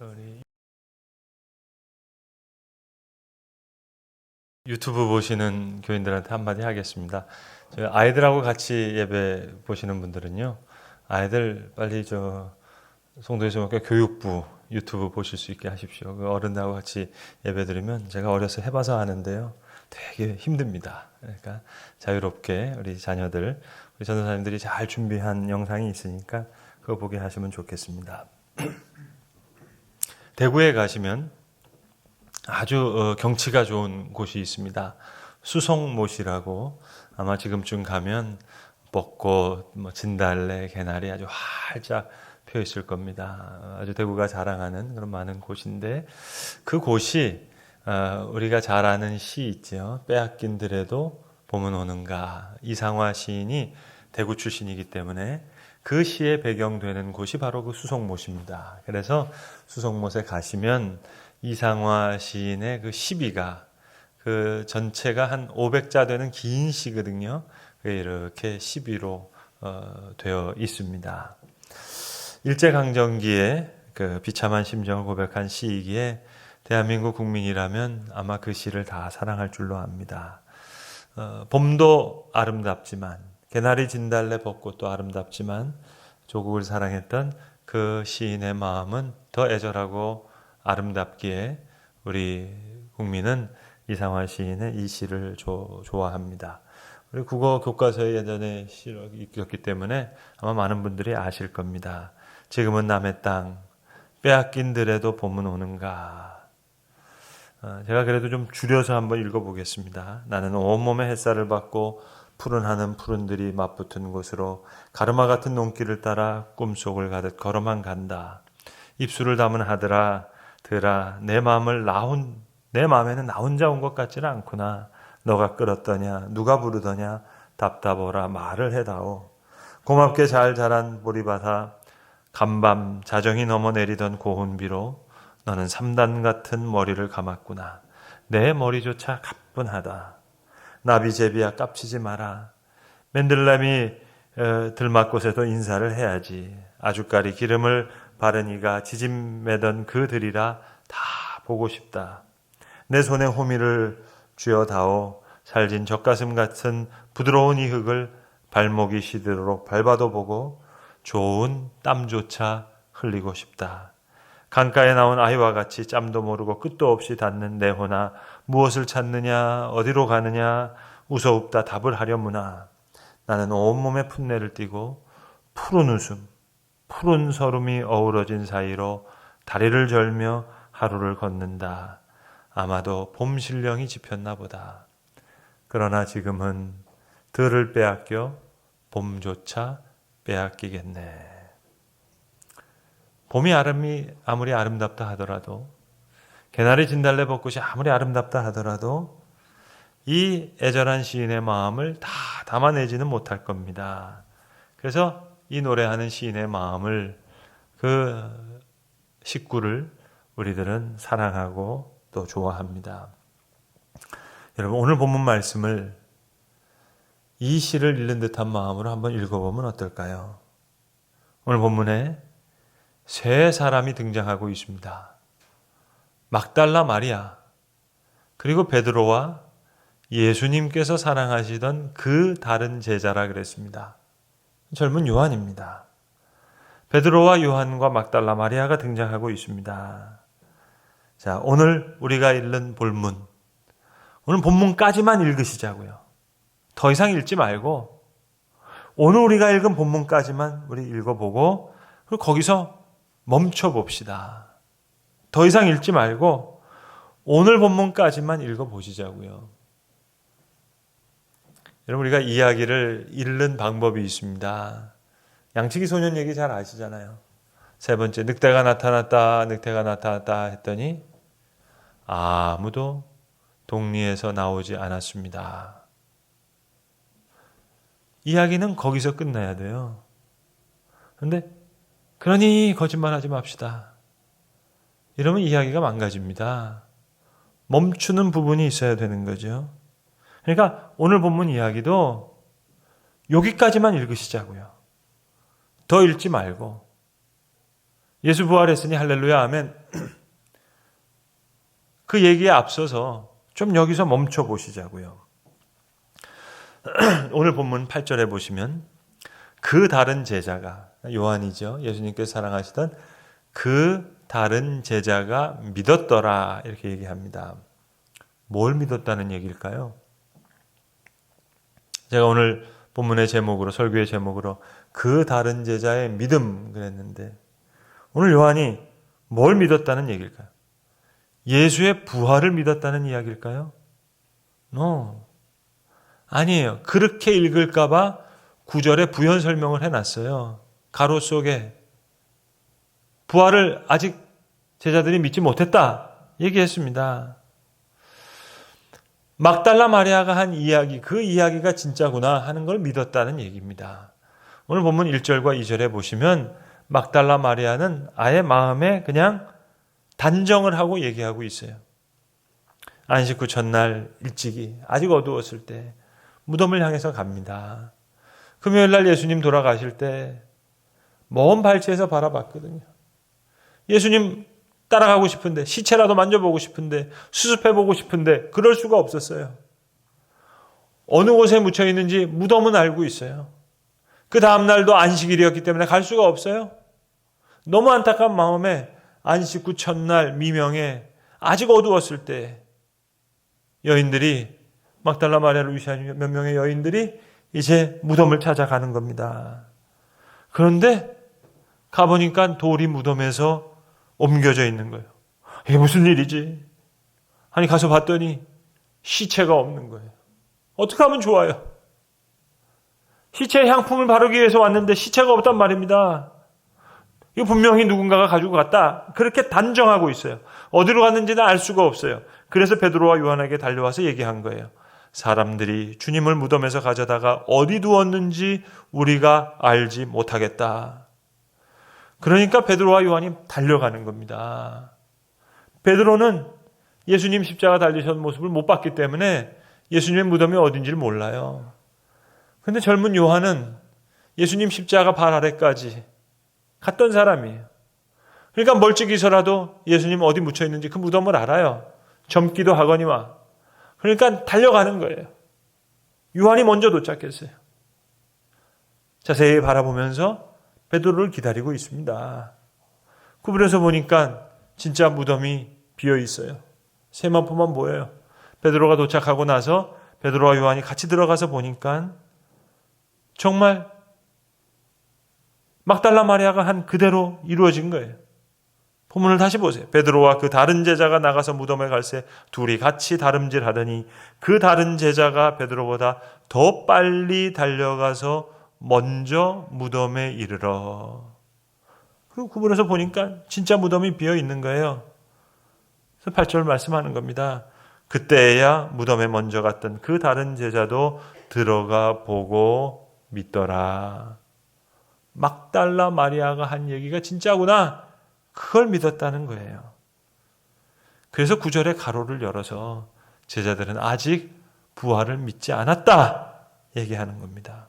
우리 유튜브 보시는 교인들한테 한마디 하겠습니다. 저희 아이들하고 같이 예배 보시는 분들은요, 아이들 빨리 송도에서 교육부 유튜브 보실 수 있게 하십시오. 그 어른들하고 같이 예배 드리면 제가 어려서 해봐서 아는데요, 되게 힘듭니다. 그러니까 자유롭게 우리 자녀들, 우리 전도사님들이 잘 준비한 영상이 있으니까 그거 보게 하시면 좋겠습니다. 대구에 가시면 아주 경치가 좋은 곳이 있습니다. 수송못이라고, 아마 지금쯤 가면 벚꽃, 진달래, 개나리 아주 활짝 펴 있을 겁니다. 아주 대구가 자랑하는 그런 많은 곳인데, 그 곳이 우리가 잘 아는 시 있죠. 빼앗긴 들에도 봄은 오는가. 이상화 시인이 대구 출신이기 때문에 그 시에 배경되는 곳이 바로 그 수송못입니다. 그래서 수송못에 가시면 이상화 시인의 그 시비가, 그 전체가 한 500자 되는 긴 시거든요. 그게 이렇게 시비로 되어 있습니다. 일제강점기에 그 비참한 심정을 고백한 시이기에 대한민국 국민이라면 아마 그 시를 다 사랑할 줄로 압니다. 봄도 아름답지만, 개나리, 진달래, 벚꽃도 아름답지만, 조국을 사랑했던 그 시인의 마음은 더 애절하고 아름답기에 우리 국민은 이상화 시인의 이 시를 좋아합니다. 우리 국어 교과서에 예전에 시를 읽었기 때문에 아마 많은 분들이 아실 겁니다. 지금은 남의 땅, 빼앗긴 들에도 봄은 오는가. 제가 그래도 좀 줄여서 한번 읽어보겠습니다. 나는 온몸에 햇살을 받고 푸른 하늘 푸른들이 맞붙은 곳으로 가르마 같은 논길을 따라 꿈속을 가듯 걸어만 간다. 입술을 담은 하더라 들아 내 마음에는 나 혼자 온 것 같지는 않구나. 너가 끌었더냐 누가 부르더냐 답답하라 말을 해다오. 고맙게 잘 자란 보리밭아 간밤 자정이 넘어 내리던 고운비로 너는 3단 같은 머리를 감았구나. 내 머리조차 가뿐하다. 나비제비야 깝치지 마라. 맨들라미 들맛꽃에도 인사를 해야지. 아주까리 기름을 바르니가 지짐 매던 그 들이라 다 보고 싶다. 내 손에 호미를 쥐어다오. 살진 젖가슴 같은 부드러운 이 흙을 발목이 시들도록 밟아도 보고 좋은 땀조차 흘리고 싶다. 강가에 나온 아이와 같이 짬도 모르고 끝도 없이 닿는 내 호나 무엇을 찾느냐 어디로 가느냐 우서웁다 답을 하려무나. 나는 온몸에 풋내를 띠고 푸른 웃음 푸른 서름이 어우러진 사이로 다리를 절며 하루를 걷는다. 아마도 봄 신령이 지폈나 보다. 그러나 지금은 들을 빼앗겨 봄조차 빼앗기겠네. 봄이 아무리 아름답다 하더라도, 개나리 진달래 벚꽃이 아무리 아름답다 하더라도 이 애절한 시인의 마음을 다 담아내지는 못할 겁니다. 그래서 이 노래하는 시인의 마음을, 그 식구를 우리들은 사랑하고 또 좋아합니다. 여러분, 오늘 본문 말씀을 이 시를 읽는 듯한 마음으로 한번 읽어보면 어떨까요? 오늘 본문에 세 사람이 등장하고 있습니다. 막달라 마리아, 그리고 베드로와 예수님께서 사랑하시던 그 다른 제자라 그랬습니다. 젊은 요한입니다. 베드로와 요한과 막달라 마리아가 등장하고 있습니다. 자, 오늘 우리가 읽는 본문, 오늘 본문까지만 읽으시자고요. 더 이상 읽지 말고 오늘 우리가 읽은 본문까지만 우리 읽어보고, 그리고 거기서 멈춰봅시다. 더 이상 읽지 말고 오늘 본문까지만 읽어보시자고요. 여러분, 우리가 이야기를 읽는 방법이 있습니다. 양치기 소년 얘기 잘 아시잖아요. 세 번째, 늑대가 나타났다 했더니 아무도 동리에서 나오지 않았습니다. 이야기는 거기서 끝나야 돼요. 그런데 그러니 거짓말하지 맙시다. 이러면 이야기가 망가집니다. 멈추는 부분이 있어야 되는 거죠. 그러니까 오늘 본문 이야기도 여기까지만 읽으시자고요. 더 읽지 말고. 예수 부활했으니 할렐루야 하면 그 얘기에 앞서서 좀 여기서 멈춰 보시자고요. 오늘 본문 8절에 보시면 그 다른 제자가, 요한이죠. 예수님께서 사랑하시던 그 다른 제자가 믿었더라 이렇게 얘기합니다. 뭘 믿었다는 얘기일까요? 제가 오늘 본문의 제목으로, 설교의 제목으로 그 다른 제자의 믿음 그랬는데, 오늘 요한이 뭘 믿었다는 얘기일까요? 예수의 부활을 믿었다는 이야기일까요? No. 아니에요. 그렇게 읽을까봐 9절에 부연 설명을 해놨어요. 가로 속에 부활을 아직 제자들이 믿지 못했다 얘기했습니다. 막달라 마리아가 한 이야기, 그 이야기가 진짜구나 하는 걸 믿었다는 얘기입니다. 오늘 본문 1절과 2절에 보시면 막달라 마리아는 아예 마음에 그냥 단정을 하고 얘기하고 있어요. 안식 후 첫날 일찍이 아직 어두웠을 때 무덤을 향해서 갑니다. 금요일 날 예수님 돌아가실 때 먼 발치에서 바라봤거든요. 예수님 따라가고 싶은데, 시체라도 만져보고 싶은데, 수습해보고 싶은데 그럴 수가 없었어요. 어느 곳에 묻혀 있는지 무덤은 알고 있어요. 그 다음 날도 안식일이었기 때문에 갈 수가 없어요. 너무 안타까운 마음에 안식 후 첫날 미명에 아직 어두웠을 때 여인들이, 막달라 마리아를 위시한 몇 명의 여인들이 이제 무덤을 찾아가는 겁니다. 그런데 가보니까 돌이 무덤에서 옮겨져 있는 거예요. 이게 무슨 일이지? 아니 가서 봤더니 시체가 없는 거예요. 어떻게 하면 좋아요? 시체의 향품을 바르기 위해서 왔는데 시체가 없단 말입니다. 이거 분명히 누군가가 가지고 갔다. 그렇게 단정하고 있어요. 어디로 갔는지는 알 수가 없어요. 그래서 베드로와 요한에게 달려와서 얘기한 거예요. 사람들이 주님을 무덤에서 가져다가 어디 두었는지 우리가 알지 못하겠다. 그러니까 베드로와 요한이 달려가는 겁니다. 베드로는 예수님 십자가 달리신 모습을 못 봤기 때문에 예수님의 무덤이 어딘지를 몰라요. 그런데 젊은 요한은 예수님 십자가 발 아래까지 갔던 사람이에요. 그러니까 멀찍이서라도 예수님 어디 묻혀 있는지 그 무덤을 알아요. 젊기도 하거니와. 그러니까 달려가는 거예요. 요한이 먼저 도착했어요. 자세히 바라보면서 베드로를 기다리고 있습니다. 구부려서 보니까 진짜 무덤이 비어 있어요. 세마포만 보여요. 베드로가 도착하고 나서 베드로와 요한이 같이 들어가서 보니까 정말 막달라 마리아가 한 그대로 이루어진 거예요. 본문을 다시 보세요. 베드로와 그 다른 제자가 나가서 무덤에 갈새 둘이 같이 다름질하더니 그 다른 제자가 베드로보다 더 빨리 달려가서 먼저 무덤에 이르러. 그리고 구분해서 보니까 진짜 무덤이 비어 있는 거예요. 그래서 8절 말씀하는 겁니다. 그때야 무덤에 먼저 갔던 그 다른 제자도 들어가 보고 믿더라. 막달라 마리아가 한 얘기가 진짜구나. 그걸 믿었다는 거예요. 그래서 9절에 가로를 열어서 제자들은 아직 부활을 믿지 않았다 얘기하는 겁니다.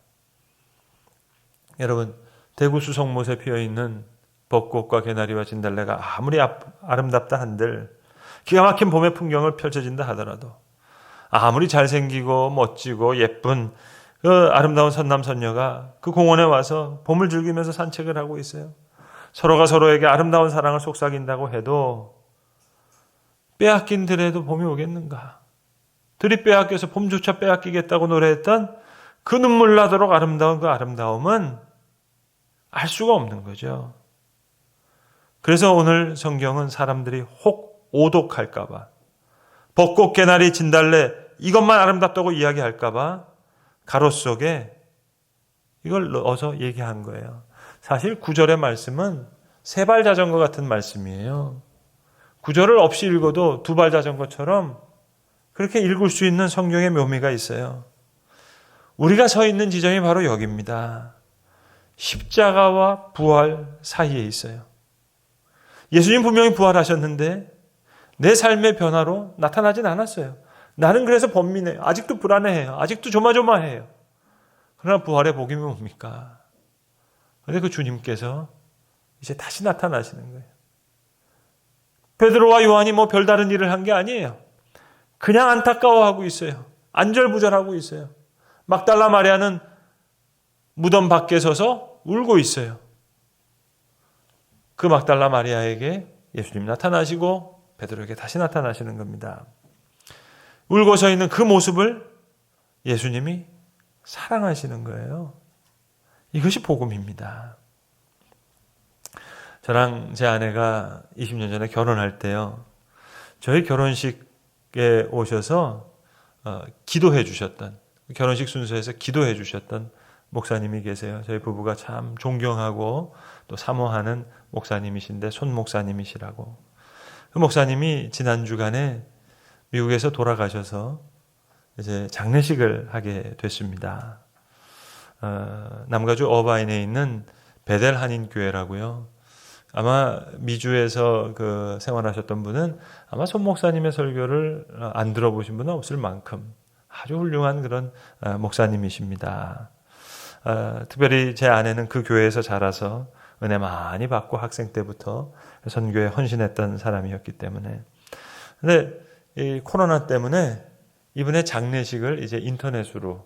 여러분, 대구 수성못에 피어있는 벚꽃과 개나리와 진달래가 아무리 아름답다 한들, 기가 막힌 봄의 풍경을 펼쳐진다 하더라도, 아무리 잘생기고 멋지고 예쁜 그 아름다운 선남선녀가 그 공원에 와서 봄을 즐기면서 산책을 하고 있어요. 서로가 서로에게 아름다운 사랑을 속삭인다고 해도 빼앗긴 들에도 봄이 오겠는가? 들이 빼앗겨서 봄조차 빼앗기겠다고 노래했던 그 눈물 나도록 아름다운 그 아름다움은 알 수가 없는 거죠. 그래서 오늘 성경은 사람들이 혹 오독할까 봐, 벚꽃, 개나리, 진달래 이것만 아름답다고 이야기할까 봐 가로 속에 이걸 넣어서 얘기한 거예요. 사실 9절의 말씀은 세발 자전거 같은 말씀이에요. 9절을 없이 읽어도 두발 자전거처럼 그렇게 읽을 수 있는 성경의 묘미가 있어요. 우리가 서 있는 지점이 바로 여기입니다. 십자가와 부활 사이에 있어요. 예수님 분명히 부활하셨는데 내 삶의 변화로 나타나진 않았어요. 나는 그래서 번민해요. 아직도 불안해해요. 아직도 이제 다시 나타나시는 거예요. 베드로와 요한이 뭐 별다른 일을 한 게 아니에요. 그냥 안타까워하고 있어요. 안절부절하고 있어요. 막달라 마리아는 무덤 밖에 서서 울고 있어요. 그 막달라 마리아에게 예수님 나타나시고 베드로에게 다시 나타나시는 겁니다. 울고 서 있는 그 모습을 예수님이 사랑하시는 거예요. 이것이 복음입니다. 저랑 제 아내가 20년 전에 결혼할 때요, 저희 결혼식에 오셔서 기도해 주셨던, 결혼식 순서에서 기도해 주셨던 목사님이 계세요. 저희 부부가 참 존경하고 또 사모하는 목사님이신데, 손 목사님이시라고. 그 목사님이 지난 주간에 미국에서 돌아가셔서 이제 장례식을 하게 됐습니다. 남가주 어바인에 있는 베델 한인교회라고요. 아마 미주에서 그 생활하셨던 분은 아마 손 목사님의 설교를 안 들어보신 분은 없을 만큼 아주 훌륭한 그런 목사님이십니다. 특별히 제 아내는 그 교회에서 자라서 은혜 많이 받고 학생 때부터 선교에 헌신했던 사람이었기 때문에. 근데 이 코로나 때문에 이분의 장례식을 이제 인터넷으로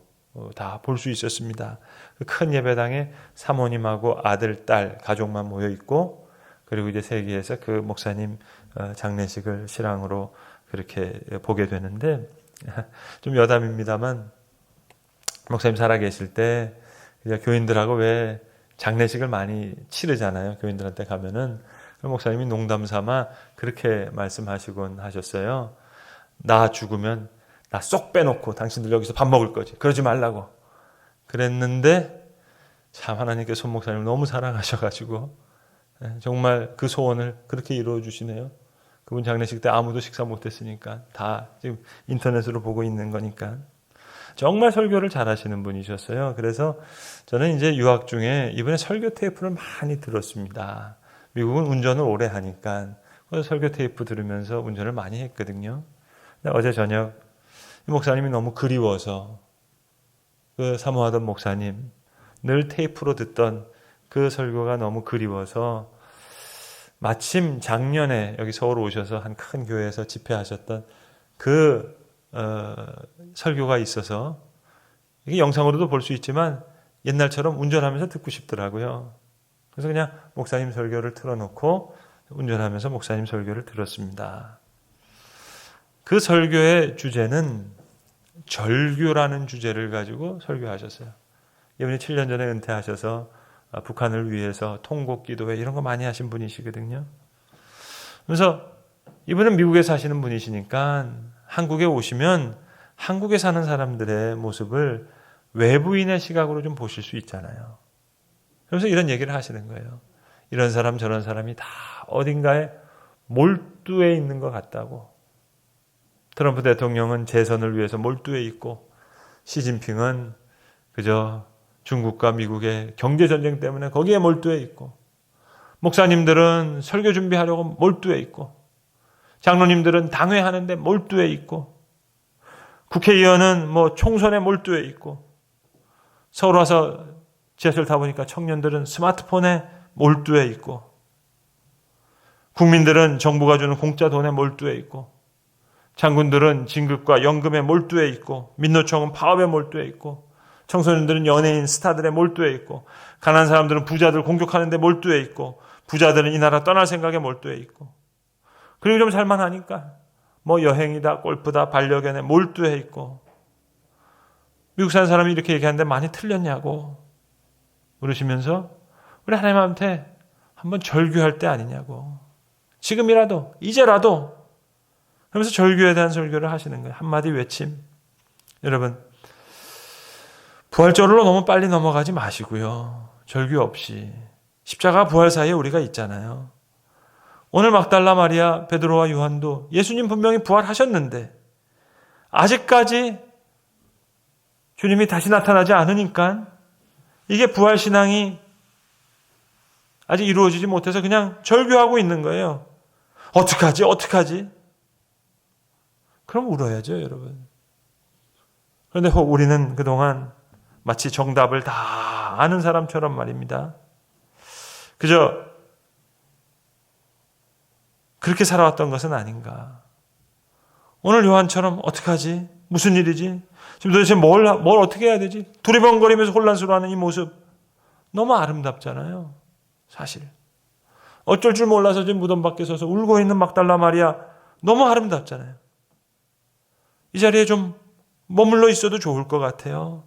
다 볼 수 있었습니다. 그 큰 예배당에 사모님하고 아들, 딸, 가족만 모여 있고, 그리고 이제 세계에서 그 목사님 장례식을 실황으로 그렇게 보게 되는데, 좀 여담입니다만, 목사님 살아계실 때 교인들하고 왜 장례식을 많이 치르잖아요. 교인들한테 가면은. 목사님이 농담 삼아 그렇게 말씀하시곤 하셨어요. 나 죽으면 나 쏙 빼놓고 당신들 여기서 밥 먹을 거지. 그러지 말라고. 그랬는데 참 하나님께서 손 목사님을 너무 사랑하셔가지고 정말 그 소원을 그렇게 이루어 주시네요. 그분 장례식 때 아무도 식사 못했으니까 다 지금 인터넷으로 보고 있는 거니까. 정말 설교를 잘하시는 분이셨어요. 그래서 저는 이제 유학 중에 이분의 설교 테이프를 많이 들었습니다. 미국은 운전을 오래 하니까 설교 테이프 들으면서 운전을 많이 했거든요. 근데 어제 저녁 이 목사님이 너무 그리워서 그 사모하던 목사님, 늘 테이프로 듣던 그 설교가 너무 그리워서 마침 작년에 여기 서울 오셔서 한 큰 교회에서 집회하셨던 그 설교가 있어서 이게 영상으로도 볼 수 있지만 옛날처럼 운전하면서 듣고 싶더라고요. 그래서 그냥 목사님 설교를 틀어놓고 운전하면서 목사님 설교를 들었습니다. 그 설교의 주제는 절규라는 주제를 가지고 설교하셨어요. 이분이 7년 전에 은퇴하셔서 북한을 위해서 통곡 기도회 이런 거 많이 하신 분이시거든요. 그래서 이분은 미국에 사시는 분이시니까 한국에 오시면 한국에 사는 사람들의 모습을 외부인의 시각으로 좀 보실 수 있잖아요. 그래서 이런 얘기를 하시는 거예요. 이런 사람 저런 사람이 다 어딘가에 몰두해 있는 것 같다고. 트럼프 대통령은 재선을 위해서 몰두해 있고, 시진핑은 그저 중국과 미국의 경제전쟁 때문에 거기에 몰두해 있고, 목사님들은 설교 준비하려고 몰두해 있고, 장로님들은 당회하는데 몰두해 있고, 국회의원은 뭐 총선에 몰두해 있고, 서울 와서 지하철 타보니까 청년들은 스마트폰에 몰두해 있고, 국민들은 정부가 주는 공짜 돈에 몰두해 있고, 장군들은 진급과 연금에 몰두해 있고, 민노총은 파업에 몰두해 있고, 청소년들은 연예인 스타들에 몰두해 있고, 가난한 사람들은 부자들 공격하는 데 몰두해 있고, 부자들은 이 나라 떠날 생각에 몰두해 있고, 그리고 좀 살만하니까 뭐 여행이다 골프다 반려견에 몰두해 있고, 미국 사는 사람이 이렇게 얘기하는데 많이 틀렸냐고 물으시면서 우리 하나님한테 한번 절규할 때 아니냐고, 지금이라도 이제라도 그러면서 절규에 대한 설교를 하시는 거예요. 한마디 외침. 여러분, 부활절로 너무 빨리 넘어가지 마시고요. 절규 없이 십자가 부활 사이에 우리가 있잖아요. 오늘 막달라 마리아, 베드로와 요한도 예수님 분명히 부활하셨는데 아직까지 주님이 다시 나타나지 않으니까 이게 부활신앙이 아직 이루어지지 못해서 그냥 절규하고 있는 거예요. 어떡하지? 어떡하지? 그럼 울어야죠, 여러분. 그런데 우리는 그동안 마치 정답을 다 아는 사람처럼 말입니다. 그저 그렇게 살아왔던 것은 아닌가. 오늘 요한처럼 어떡하지? 무슨 일이지? 지금 도대체 뭘 어떻게 해야 되지? 두리번거리면서 혼란스러워하는 이 모습 너무 아름답잖아요. 사실 어쩔 줄 몰라서 지금 무덤 밖에 서서 울고 있는 막달라 마리아 너무 아름답잖아요. 이 자리에 좀 머물러 있어도 좋을 것 같아요.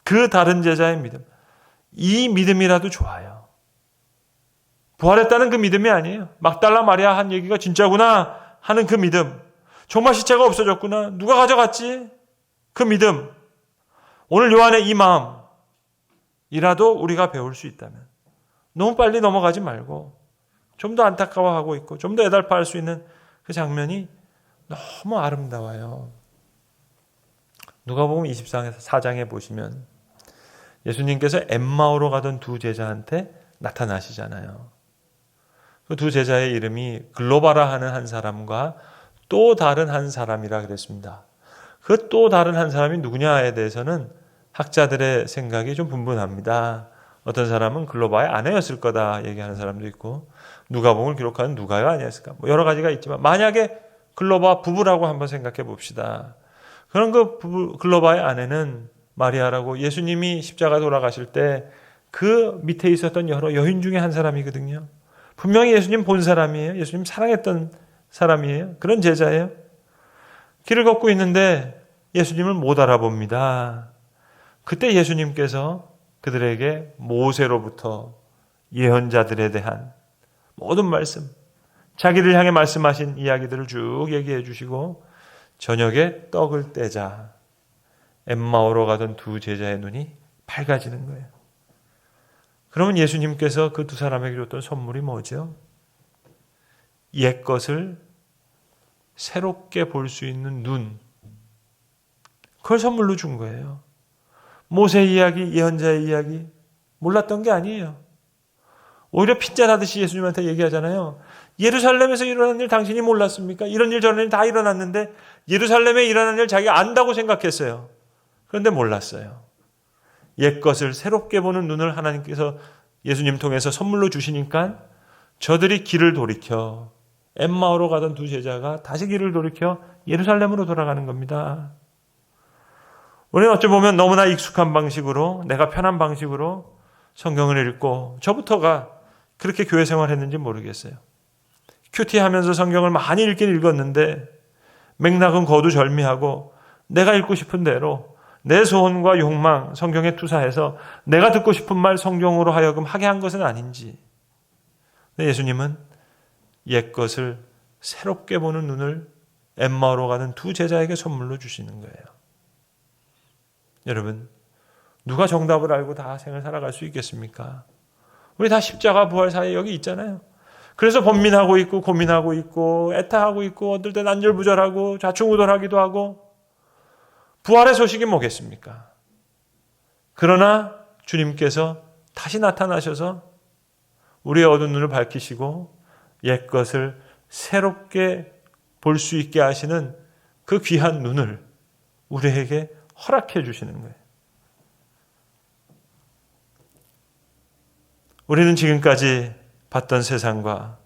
그 다른 제자의 믿음, 이 믿음이라도 좋아요. 부활했다는 그 믿음이 아니에요. 막달라 마리아 한 얘기가 진짜구나 하는 그 믿음, 정말 시체가 없어졌구나, 누가 가져갔지? 그 믿음, 오늘 요한의 이 마음이라도 우리가 배울 수 있다면 너무 빨리 넘어가지 말고 좀 더 안타까워하고 있고 좀 더 애달파할 수 있는 그 장면이 너무 아름다워요. 누가복음 24장에 보시면 예수님께서 엠마오로 가던 두 제자한테 나타나시잖아요. 그 두 제자의 이름이 글로바라 하는 한 사람과 또 다른 한 사람이라 그랬습니다. 그 또 다른 한 사람이 누구냐에 대해서는 학자들의 생각이 좀 분분합니다. 어떤 사람은 글로바의 아내였을 거다 얘기하는 사람도 있고, 누가복음을 기록하는 누가가 아니었을까, 여러 가지가 있지만 만약에 글로바 부부라고 한번 생각해 봅시다. 그런 글로바의 아내는 마리아라고 예수님이 십자가 돌아가실 때 그 밑에 있었던 여러 여인 중에 한 사람이거든요. 분명히 예수님 본 사람이에요. 예수님 사랑했던 사람이에요. 그런 제자예요. 길을 걷고 있는데 예수님을 못 알아봅니다. 그때 예수님께서 그들에게 모세로부터 예언자들에 대한 모든 말씀, 자기를 향해 말씀하신 이야기들을 쭉 얘기해 주시고 저녁에 떡을 떼자 엠마오로 가던 두 제자의 눈이 밝아지는 거예요. 그러면 예수님께서 그 두 사람에게 줬던 선물이 뭐죠? 옛 것을 새롭게 볼 수 있는 눈, 그걸 선물로 준 거예요. 모세 이야기, 예언자의 이야기 몰랐던 게 아니에요. 오히려 핀잔하듯이 예수님한테 얘기하잖아요. 예루살렘에서 일어난 일 당신이 몰랐습니까? 이런 일 저런 일 다 일어났는데 예루살렘에 일어난 일 자기가 안다고 생각했어요. 그런데 몰랐어요. 옛 것을 새롭게 보는 눈을 하나님께서 예수님 통해서 선물로 주시니까 저들이 길을 돌이켜 엠마오로 가던 두 제자가 다시 길을 돌이켜 예루살렘으로 돌아가는 겁니다. 우리는 어찌 보면 너무나 익숙한 방식으로, 내가 편한 방식으로 성경을 읽고, 저부터가 그렇게 교회 생활했는지 모르겠어요. 큐티하면서 성경을 많이 읽긴 읽었는데 맥락은 거두절미하고 내가 읽고 싶은 대로 내 소원과 욕망 성경에 투사해서 내가 듣고 싶은 말 성경으로 하여금 하게 한 것은 아닌지. 예수님은 옛 것을 새롭게 보는 눈을 엠마오로 가는 두 제자에게 선물로 주시는 거예요. 여러분, 누가 정답을 알고 다 생을 살아갈 수 있겠습니까? 우리 다 십자가 부활 사이에 여기 있잖아요. 그래서 번민하고 있고 고민하고 있고 애타하고 있고 어떨 땐 안절부절하고 좌충우돌하기도 하고, 부활의 소식이 뭐겠습니까? 그러나 주님께서 다시 나타나셔서 우리의 어두운 눈을 밝히시고 옛 것을 새롭게 볼 수 있게 하시는 그 귀한 눈을 우리에게 허락해 주시는 거예요. 우리는 지금까지 봤던 세상과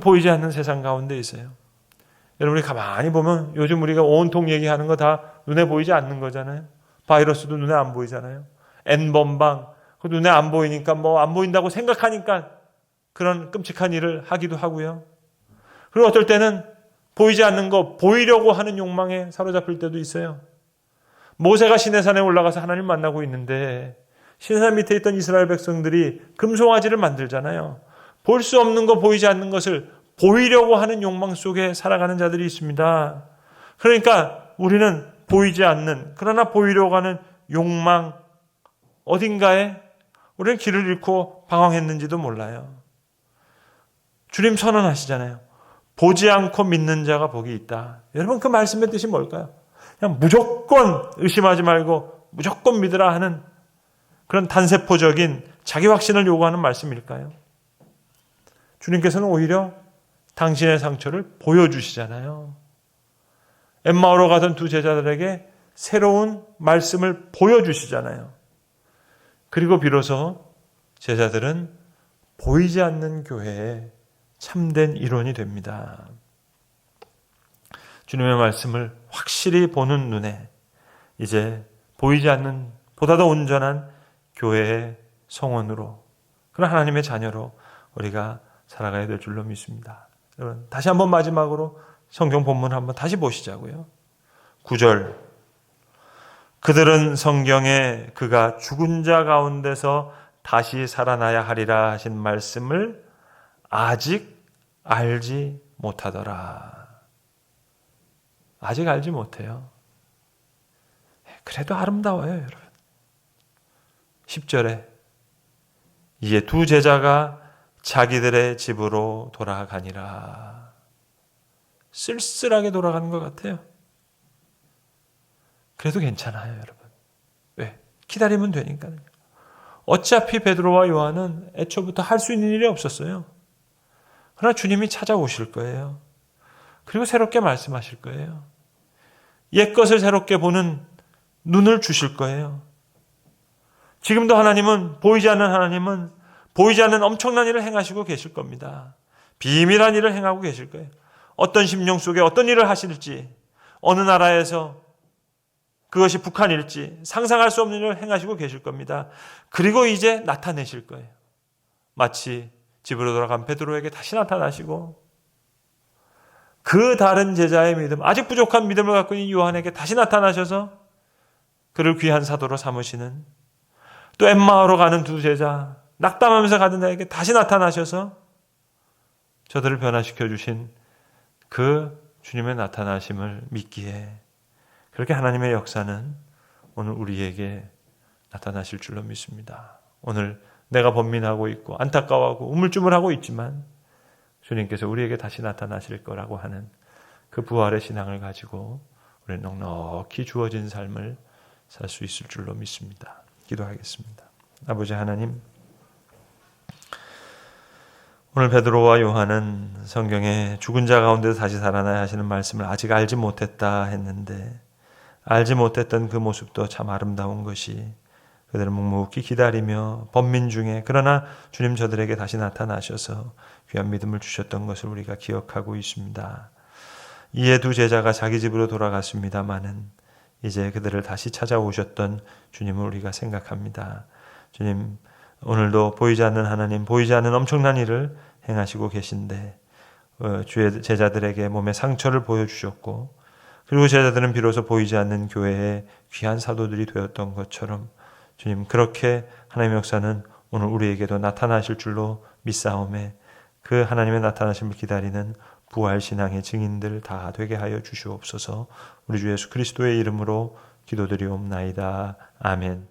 보이지 않는 세상 가운데 있어요. 여러분이 가만히 보면 요즘 우리가 온통 얘기하는 거 다 눈에 보이지 않는 거잖아요. 바이러스도 눈에 안 보이잖아요. N번방, 눈에 안 보이니까 뭐 안 보인다고 생각하니까 그런 끔찍한 일을 하기도 하고요. 그리고 어떨 때는 보이지 않는 거 보이려고 하는 욕망에 사로잡힐 때도 있어요. 모세가 시내산에 올라가서 하나님 만나고 있는데 시내산 밑에 있던 이스라엘 백성들이 금송아지를 만들잖아요. 볼 수 없는 거, 보이지 않는 것을 보이려고 하는 욕망 속에 살아가는 자들이 있습니다. 그러니까 우리는 보이지 않는, 그러나 보이려고 하는 욕망 어딘가에 우리는 길을 잃고 방황했는지도 몰라요. 주님 선언하시잖아요. 보지 않고 믿는 자가 복이 있다. 여러분, 그 말씀의 뜻이 뭘까요? 그냥 무조건 의심하지 말고 무조건 믿으라 하는 그런 단세포적인 자기 확신을 요구하는 말씀일까요? 주님께서는 오히려 당신의 상처를 보여주시잖아요. 엠마오로 가던 두 제자들에게 새로운 말씀을 보여주시잖아요. 그리고 비로소 제자들은 보이지 않는 교회에 참된 이론이 됩니다. 주님의 말씀을 확실히 보는 눈에 이제 보이지 않는 보다 더 온전한 교회의 성원으로, 그런 하나님의 자녀로 우리가 살아가야 될 줄로 믿습니다. 여러분, 다시 한번 마지막으로 성경 본문 한번 다시 보시자고요. 9절, 그들은 성경에 그가 죽은 자 가운데서 다시 살아나야 하리라 하신 말씀을 아직 알지 못하더라. 아직 알지 못해요. 그래도 아름다워요, 여러분. 10절에 이에 두 제자가 자기들의 집으로 돌아가니라. 쓸쓸하게 돌아가는 것 같아요. 그래도 괜찮아요, 여러분. 왜? 기다리면 되니까요. 어차피 베드로와 요한은 애초부터 할 수 있는 일이 없었어요. 그러나 주님이 찾아오실 거예요. 그리고 새롭게 말씀하실 거예요. 옛것을 새롭게 보는 눈을 주실 거예요. 지금도 하나님은, 보이지 않는 하나님은 보이지 않는 엄청난 일을 행하시고 계실 겁니다. 비밀한 일을 행하고 계실 거예요. 어떤 심령 속에 어떤 일을 하실지, 어느 나라에서 그것이 북한일지 상상할 수 없는 일을 행하시고 계실 겁니다. 그리고 이제 나타내실 거예요. 마치 집으로 돌아간 베드로에게 다시 나타나시고, 그 다른 제자의 믿음, 아직 부족한 믿음을 갖고 있는 요한에게 다시 나타나셔서 그를 귀한 사도로 삼으시는, 또 엠마오로 가는 두 제자, 낙담하면서 가던 자에게 다시 나타나셔서 저들을 변화시켜 주신 그 주님의 나타나심을 믿기에, 그렇게 하나님의 역사는 오늘 우리에게 나타나실 줄로 믿습니다. 오늘 내가 번민하고 있고 안타까워하고 우물쭈물하고 있지만 주님께서 우리에게 다시 나타나실 거라고 하는 그 부활의 신앙을 가지고 우리는 넉넉히 주어진 삶을 살 수 있을 줄로 믿습니다. 기도하겠습니다. 아버지 하나님, 오늘 베드로와 요한은 성경에 죽은 자 가운데서 다시 살아나야 하시는 말씀을 아직 알지 못했다 했는데, 알지 못했던 그 모습도 참 아름다운 것이, 그들은 묵묵히 기다리며 번민 중에 그러나 주님 저들에게 다시 나타나셔서 귀한 믿음을 주셨던 것을 우리가 기억하고 있습니다. 이에 두 제자가 자기 집으로 돌아갔습니다마는 이제 그들을 다시 찾아오셨던 주님을 우리가 생각합니다. 주님, 오늘도 보이지 않는 하나님, 보이지 않는 엄청난 일을 행하시고 계신데 주의 제자들에게 몸에 상처를 보여주셨고, 그리고 제자들은 비로소 보이지 않는 교회의 귀한 사도들이 되었던 것처럼 주님, 그렇게 하나님의 역사는 오늘 우리에게도 나타나실 줄로 믿사오매 그 하나님의 나타나심을 기다리는 부활신앙의 증인들 다 되게 하여 주시옵소서. 우리 주 예수 그리스도의 이름으로 기도드리옵나이다. 아멘.